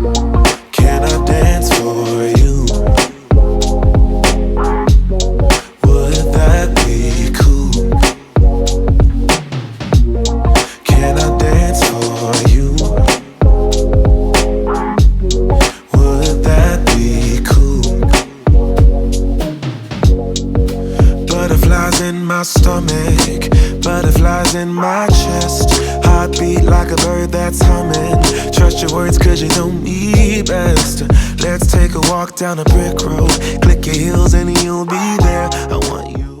Can I dance for you? Would that be cool? Can I dance for you? Would that be cool? Butterflies in my stomach, butterflies in my chest. Heartbeat like a bird that's humming. Trust your words cause you know me best. Let's take a walk down a brick road. Click your heels and you'll be there. I want you.